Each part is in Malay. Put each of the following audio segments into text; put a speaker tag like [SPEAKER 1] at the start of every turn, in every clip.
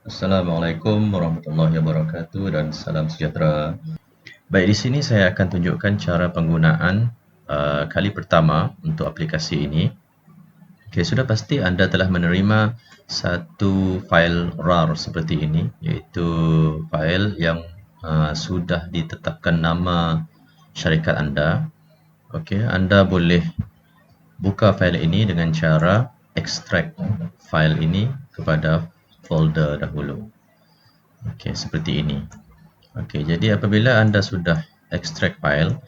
[SPEAKER 1] Assalamualaikum warahmatullahi wabarakatuh dan salam sejahtera. Baik, di sini saya akan tunjukkan cara penggunaan kali pertama untuk aplikasi ini. Okey, sudah pasti anda telah menerima satu fail RAR seperti ini, iaitu fail yang sudah ditetapkan nama syarikat anda. Okey, anda boleh buka fail ini dengan cara extract fail ini kepada folder dahulu. Okey, seperti ini. Okey, jadi apabila anda sudah extract file,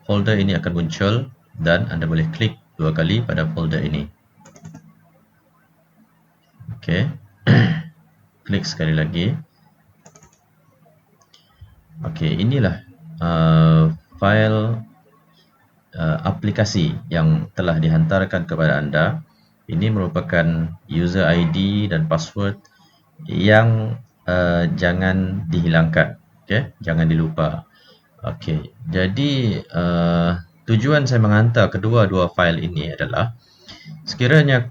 [SPEAKER 1] folder ini akan muncul dan anda boleh klik dua kali pada folder ini. Okey. Klik sekali lagi. Okey, inilah file aplikasi yang telah dihantarkan kepada anda. Ini merupakan user ID dan password yang jangan dihilangkan. Okey, jangan dilupa. Okey, jadi tujuan saya menghantar kedua-dua fail ini adalah sekiranya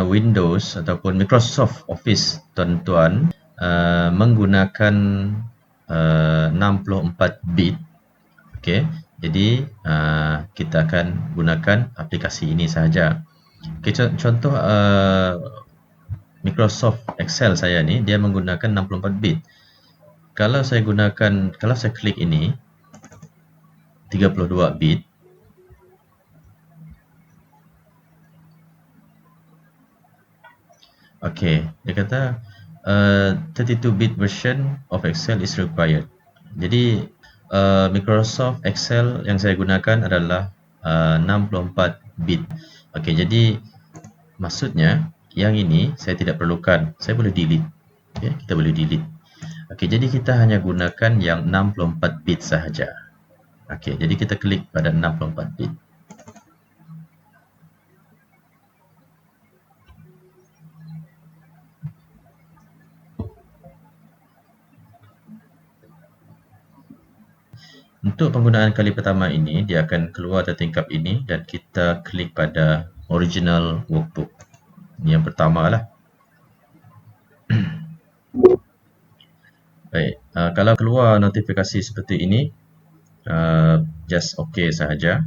[SPEAKER 1] Windows ataupun Microsoft Office tuan-tuan menggunakan 64 bit. Okey, jadi kita akan gunakan aplikasi ini sahaja. Okey, contoh Microsoft Excel saya ni dia menggunakan 64 bit. Kalau saya klik ini 32 bit. Okey, dia kata 32 bit version of Excel is required. Jadi Microsoft Excel yang saya gunakan adalah 64 bit. Okey, jadi maksudnya yang ini saya tidak perlukan. Saya boleh delete. Okey, kita boleh delete. Okey, jadi kita hanya gunakan yang 64 bit sahaja. Okey, jadi kita klik pada 64 bit. Untuk penggunaan kali pertama ini, dia akan keluar tertingkap ini dan kita klik pada original workbook. Ini yang pertama lah. Baik, kalau keluar notifikasi seperti ini, just OK sahaja.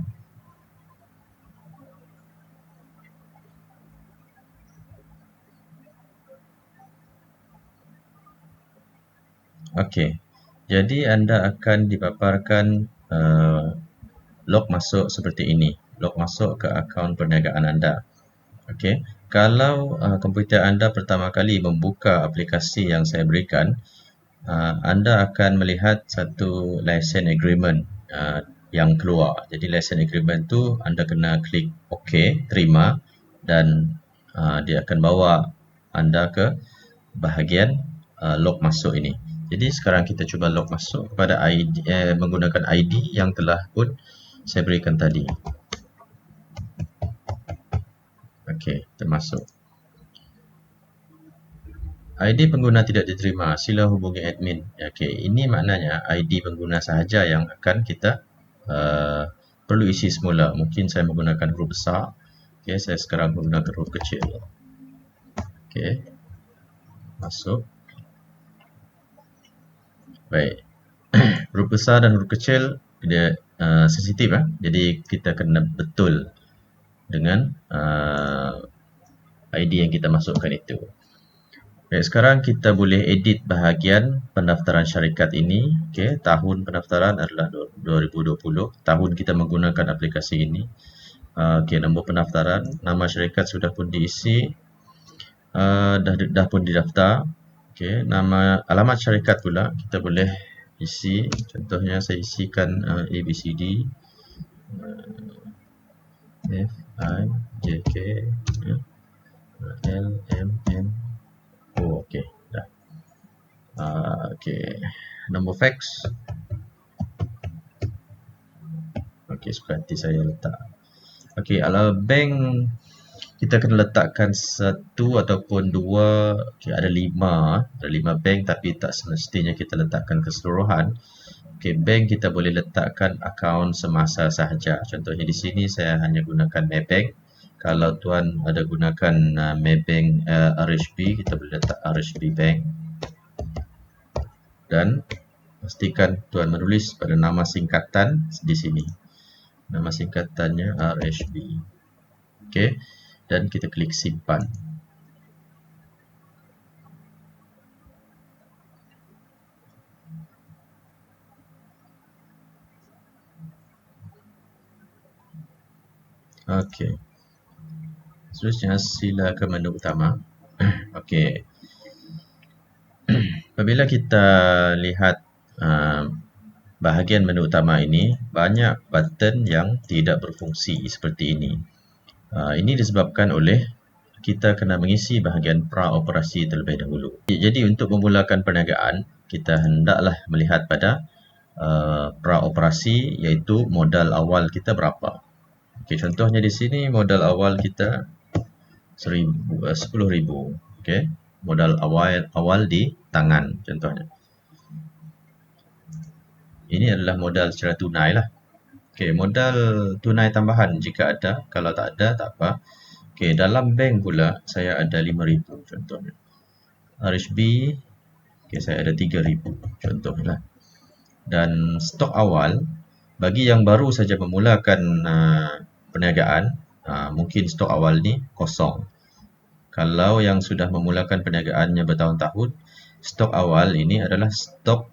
[SPEAKER 1] Okey, jadi anda akan dipaparkan log masuk seperti ini. Log masuk ke akaun perniagaan anda. Okey, kalau komputer anda pertama kali membuka aplikasi yang saya berikan, anda akan melihat satu license agreement yang keluar. Jadi license agreement tu anda kena klik OK, terima, dan dia akan bawa anda ke bahagian log masuk ini. Jadi sekarang kita cuba log masuk kepada ID, menggunakan ID yang telah pun saya berikan tadi. Okey, termasuk. ID pengguna tidak diterima, sila hubungi admin. Okey, ini maknanya ID pengguna sahaja yang akan kita perlu isi semula. Mungkin saya menggunakan huruf besar. Okey, saya sekarang menggunakan huruf kecil. Okey, masuk. Baik. Huruf besar dan huruf kecil dia sensitif. Jadi kita kena betul dengan ID yang kita masukkan itu. Baik, sekarang kita boleh edit bahagian pendaftaran syarikat ini. Okey, tahun pendaftaran adalah 2020. Tahun kita menggunakan aplikasi ini. Okey, nombor pendaftaran, nama syarikat sudah pun diisi. Dah pun didaftar. Okey, nama alamat syarikat pula kita boleh isi. Contohnya saya isikan ABCD F I J K L M N O. Okey, dah. Okey, nombor fax. Okey, suka hati saya letak. Okey, kalau bank kita kena letakkan satu ataupun dua. Okey, ada lima bank, tapi tak semestinya kita letakkan keseluruhan. Okey, bank kita boleh letakkan akaun semasa sahaja. Contohnya di sini saya hanya gunakan Maybank. Kalau tuan ada gunakan Maybank RHB, kita boleh letak RHB Bank. Dan pastikan tuan menulis pada nama singkatan di sini. Nama singkatannya RHB. Okey, dan kita klik simpan. Okey. Seterusnya sila ke menu utama. Okey. Apabila kita lihat bahagian menu utama ini, banyak button yang tidak berfungsi seperti ini. Ini disebabkan oleh kita kena mengisi bahagian pra-operasi terlebih dahulu. Jadi untuk memulakan perniagaan, kita hendaklah melihat pada pra-operasi, iaitu modal awal kita berapa. Okey, contohnya di sini modal awal kita 10,000. Okey, modal awal di tangan contohnya. Ini adalah modal secara tunai lah. Okey, modal tunai tambahan jika ada, kalau tak ada tak apa. Okey, dalam bank pula saya ada 5,000 contohnya. RHB, okey, saya ada 3,000 contohnya. Dan stok awal bagi yang baru saja memulakan perniagaan, mungkin stok awal ni kosong. Kalau yang sudah memulakan perniagaannya bertahun-tahun, stok awal ini adalah stok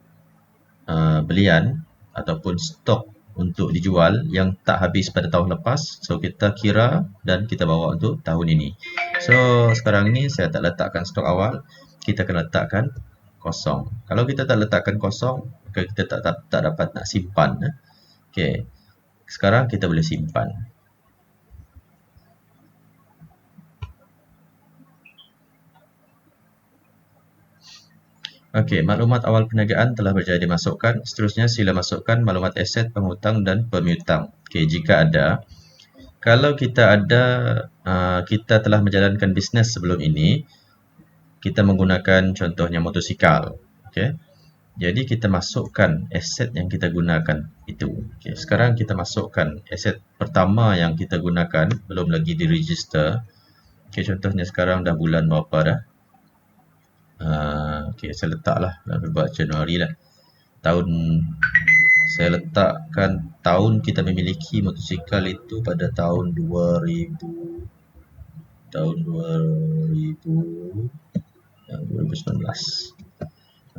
[SPEAKER 1] belian ataupun stok untuk dijual yang tak habis pada tahun lepas. So kita kira dan kita bawa untuk tahun ini. So sekarang ni saya tak letakkan stok awal, kita akan letakkan kosong. Kalau kita tak letakkan kosong, maka kita tak dapat nak simpan. Okey. Sekarang kita boleh simpan. Okey, maklumat awal perniagaan telah berjaya dimasukkan. Seterusnya sila masukkan maklumat aset, penghutang dan pemiutang. Okey, jika ada. Kalau kita ada, kita telah menjalankan bisnes sebelum ini, kita menggunakan contohnya motosikal. Okey. Jadi kita masukkan aset yang kita gunakan itu. Okey, sekarang kita masukkan aset pertama yang kita gunakan, belum lagi diregister. Okey, contohnya sekarang dah bulan berapa dah? Okey, saya letaklah buat Januari lah. Saya letakkan tahun kita memiliki motosikal itu pada tahun 2019.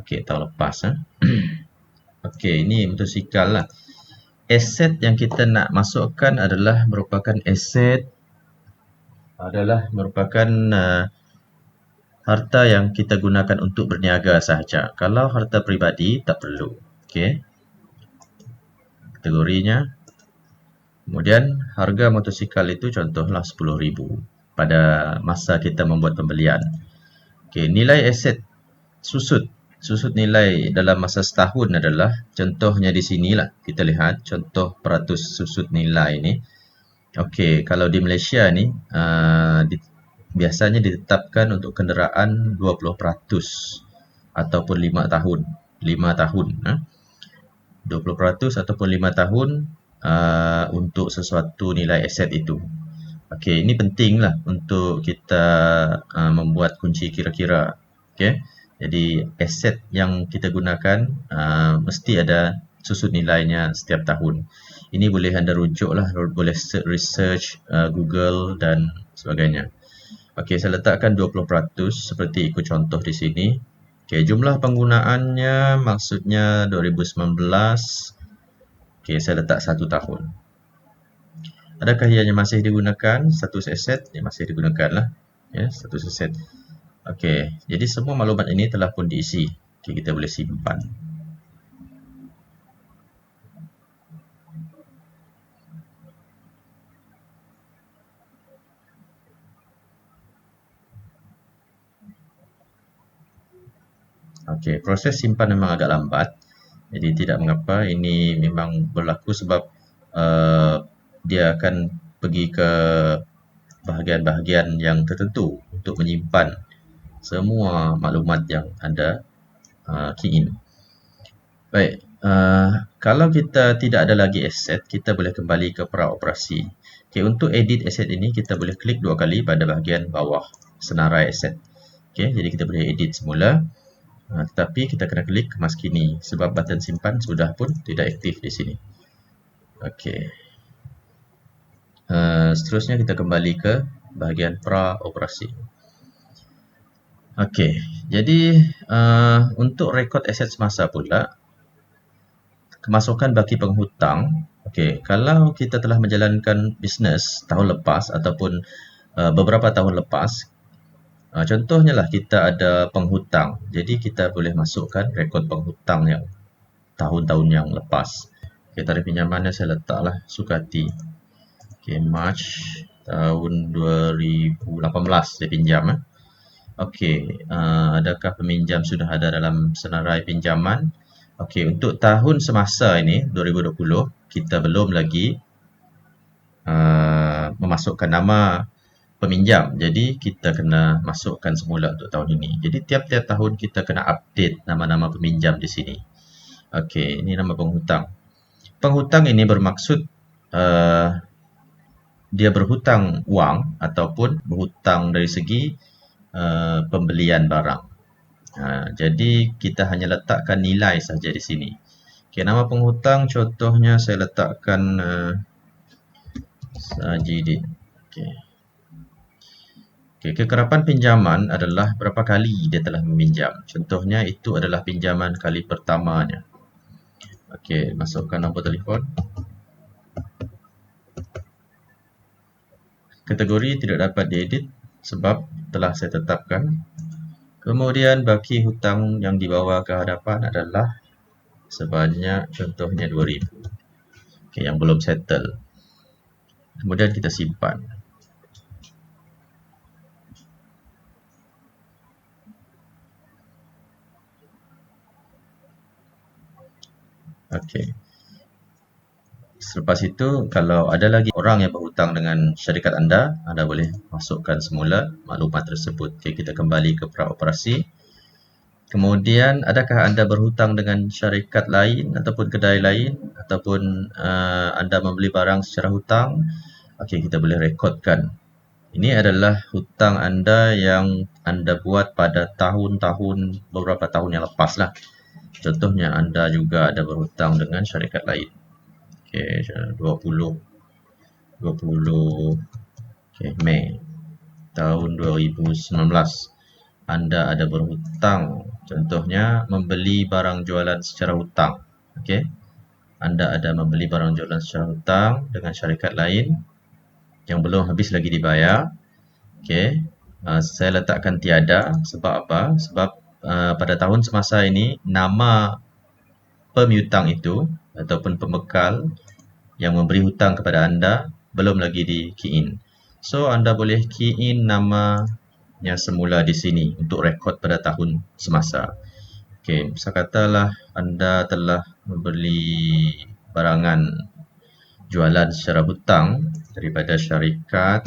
[SPEAKER 1] Okey, tahun lepas. Okey, ini motosikal lah. Aset yang kita nak masukkan adalah merupakan harta yang kita gunakan untuk berniaga sahaja. Kalau harta peribadi tak perlu. Okey. Kategorinya. Kemudian harga motosikal itu contohlah 10,000 pada masa kita membuat pembelian. Okey, nilai aset susut nilai dalam masa setahun adalah contohnya di sinilah kita lihat contoh peratus susut nilai ni. Okey, kalau di Malaysia ni biasanya ditetapkan untuk kenderaan 20% ataupun 5 tahun. 20% ataupun 5 tahun untuk sesuatu nilai aset itu. Okey, ini pentinglah untuk kita membuat kunci kira-kira. Okey. Jadi aset yang kita gunakan mesti ada susut nilainya setiap tahun. Ini boleh anda rujuklah, boleh research Google dan sebagainya. Okey, saya letakkan 20% seperti ikut contoh di sini. Okey, jumlah penggunaannya maksudnya 2019. Okey, saya letak 1 tahun. Adakah ianya masih digunakan? Status aset yang masih digunakan lah. Ya, status aset. Okey, jadi semua maklumat ini telah pun diisi. Okey, kita boleh simpan. Okey, proses simpan memang agak lambat. Jadi tidak mengapa, ini memang berlaku sebab dia akan pergi ke bahagian-bahagian yang tertentu untuk menyimpan semua maklumat yang anda key in. Baik, Kalau kita tidak ada lagi aset, kita boleh kembali ke praoperasi. Okay, untuk edit aset ini, kita boleh klik 2 kali pada bahagian bawah senarai aset. Okay, jadi kita boleh edit semula. Tetapi kita kena klik kemas kini sebab button simpan sudah pun tidak aktif di sini. Okay. Seterusnya kita kembali ke bahagian praoperasi. Okey, jadi untuk rekod aset semasa pula, kemasukan baki penghutang. Okey, kalau kita telah menjalankan bisnes tahun lepas ataupun beberapa tahun lepas, contohnya lah kita ada penghutang. Jadi kita boleh masukkan rekod penghutang yang tahun-tahun yang lepas. Okey, tarikh pinjamannya saya letaklah sukati. Okey, March tahun 2018 saya pinjam. Okey, adakah peminjam sudah ada dalam senarai pinjaman? Okey, untuk tahun semasa ini 2020 kita belum lagi memasukkan nama peminjam. Jadi kita kena masukkan semula untuk tahun ini. Jadi tiap-tiap tahun kita kena update nama-nama peminjam di sini. Okey, ini nama penghutang. Penghutang ini bermaksud dia berhutang wang ataupun berhutang dari segi pembelian barang. Jadi kita hanya letakkan nilai saja di sini. Okay, nama penghutang contohnya saya letakkan Sajidin. Okay. Okay, kekerapan pinjaman adalah berapa kali dia telah meminjam. Contohnya itu adalah pinjaman kali pertamanya. Okey, masukkan nombor telefon. Kategori tidak dapat diedit sebab telah saya tetapkan. Kemudian baki hutang yang dibawa ke hadapan adalah sebanyak contohnya 2,000. Okay, yang belum settle. Kemudian kita simpan. Okey. Selepas itu, kalau ada lagi orang yang berhutang dengan syarikat anda, anda boleh masukkan semula maklumat tersebut. Okay, kita kembali ke praoperasi. Kemudian, adakah anda berhutang dengan syarikat lain ataupun kedai lain ataupun anda membeli barang secara hutang? Okey, kita boleh rekodkan. Ini adalah hutang anda yang anda buat pada tahun-tahun beberapa tahun yang lepas lah. Contohnya anda juga ada berhutang dengan syarikat lain. Okey, 20 okey, Mei tahun 2019 anda ada berhutang, contohnya membeli barang jualan secara hutang. Okey, anda ada membeli barang jualan secara hutang dengan syarikat lain yang belum habis lagi dibayar. Okey, saya letakkan tiada sebab apa? Sebab pada tahun semasa ini nama pemiutang itu ataupun pembekal yang memberi hutang kepada anda belum lagi di key in. So anda boleh key in namanya semula di sini untuk rekod pada tahun semasa. Okey, sekatalah anda telah membeli barangan jualan secara hutang daripada syarikat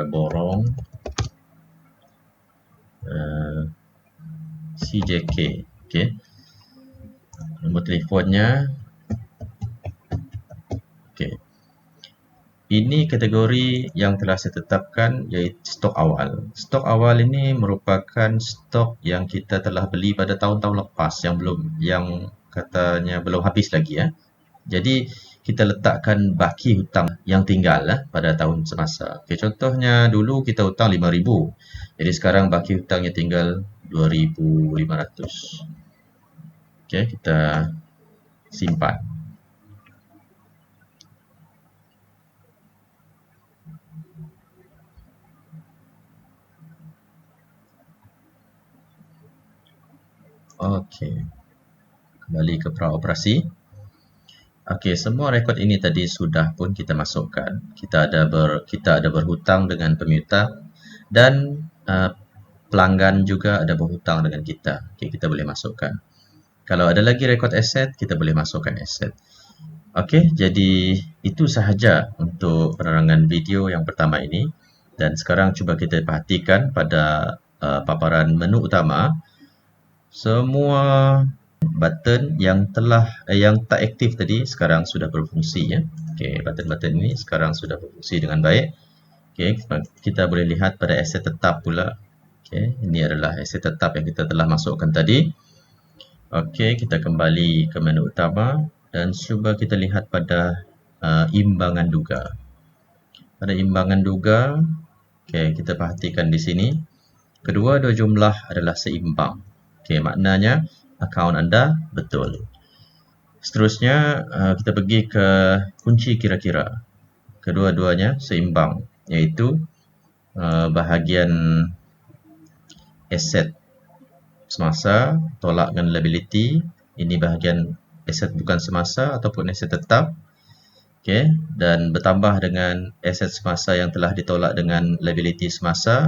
[SPEAKER 1] borong CJK. Okey. Nombor telefonnya. Okey. Ini kategori yang telah saya tetapkan iaitu stok awal. Stok awal ini merupakan stok yang kita telah beli pada tahun-tahun lepas yang katanya belum habis lagi ya. Jadi kita letakkan baki hutang yang tinggal pada tahun semasa. Okay, contohnya dulu kita hutang 5,000. Jadi sekarang baki hutangnya tinggal 2,500. Okay, kita simpan. Okey. Kembali ke praoperasi. Okey, semua rekod ini tadi sudah pun kita masukkan. Kita ada berhutang dengan pemiutang dan pelanggan juga ada berhutang dengan kita. Okey, kita boleh masukkan. Kalau ada lagi rekod aset, kita boleh masukkan aset. Okey, jadi itu sahaja untuk penerangan video yang pertama ini. Dan sekarang cuba kita perhatikan pada paparan menu utama. Semua button yang yang tak aktif tadi sekarang sudah berfungsi ya. Okey, button-button ini sekarang sudah berfungsi dengan baik. Okey, kita boleh lihat pada aset tetap pula. Okey, ini adalah aset tetap yang kita telah masukkan tadi. Okey, kita kembali ke menu utama dan cuba kita lihat pada imbangan duga. Pada imbangan duga, okey, kita perhatikan di sini kedua-dua jumlah adalah seimbang. Okey, maknanya akaun anda betul. Seterusnya, kita pergi ke kunci kira-kira. Kedua-duanya seimbang, iaitu bahagian aset semasa tolak dengan liability. Ini bahagian aset bukan semasa ataupun aset tetap. Okey, dan bertambah dengan aset semasa yang telah ditolak dengan liability semasa.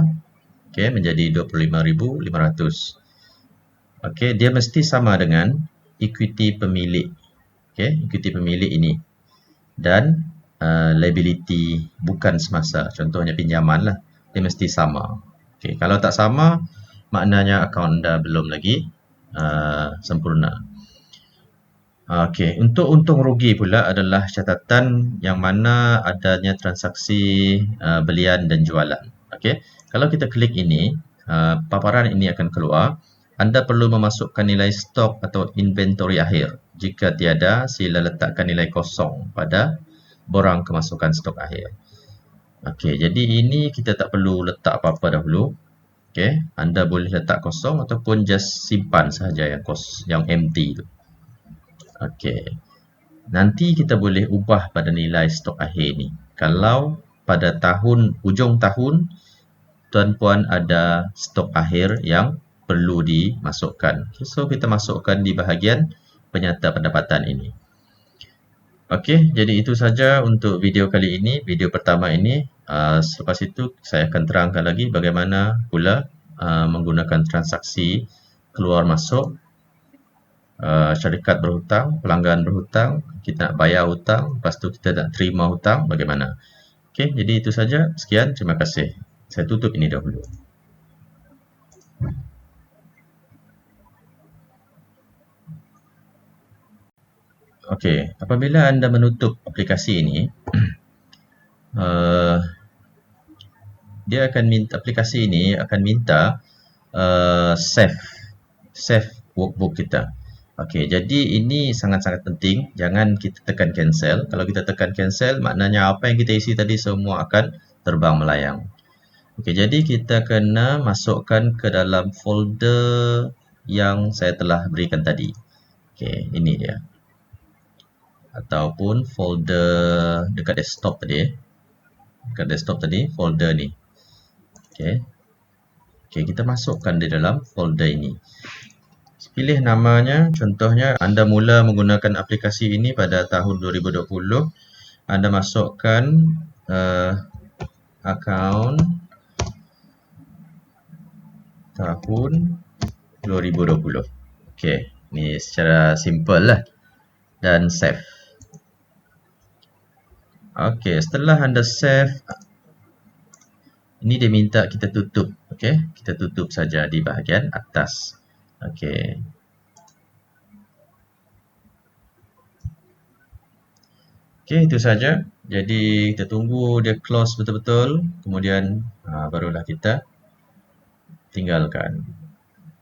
[SPEAKER 1] Okey, menjadi 25,500. Okey, dia mesti sama dengan equity pemilik. Okey, equity pemilik ini. Dan liability bukan semasa, contohnya pinjaman lah, dia mesti sama. Okey, kalau tak sama, maknanya akaun anda belum lagi sempurna. Okey, untuk untung rugi pula adalah catatan yang mana adanya transaksi belian dan jualan. Okey, kalau kita klik ini, paparan ini akan keluar. Anda perlu memasukkan nilai stok atau inventory akhir. Jika tiada, sila letakkan nilai kosong pada borang kemasukan stok akhir. Okey, jadi ini kita tak perlu letak apa-apa dahulu. Okey, anda boleh letak kosong ataupun just simpan sahaja yang empty tu. Okey. Nanti kita boleh ubah pada nilai stok akhir ni. Kalau pada hujung tahun tuan-puan ada stok akhir yang perlu dimasukkan. So kita masukkan di bahagian penyata pendapatan ini. Okey, jadi itu saja untuk video kali ini, video pertama ini. Selepas itu saya akan terangkan lagi bagaimana pula menggunakan transaksi keluar masuk syarikat berhutang, pelanggan berhutang, kita nak bayar hutang, lepas tu kita nak terima hutang, bagaimana. Okey, jadi itu saja. Sekian, terima kasih. Saya tutup ini dahulu. Okey, apabila anda menutup aplikasi ini, aplikasi ini akan minta save workbook kita. Okey, jadi ini sangat-sangat penting. Jangan kita tekan cancel. Kalau kita tekan cancel, maknanya apa yang kita isi tadi semua akan terbang melayang. Okey, jadi kita kena masukkan ke dalam folder yang saya telah berikan tadi. Okey, ini dia. Ataupun folder dekat desktop tadi. Dekat desktop tadi, folder ni. Okey. Okey, kita masukkan di dalam folder ini. Pilih namanya, contohnya anda mula menggunakan aplikasi ini pada tahun 2020. Anda masukkan akaun tahun 2020. Okey, ni secara simple lah. Dan save. Okey, setelah anda save, ini dia minta kita tutup. Okey, kita tutup saja di bahagian atas. Okey. Okey, itu saja. Jadi kita tunggu dia close betul-betul, kemudian barulah kita tinggalkan.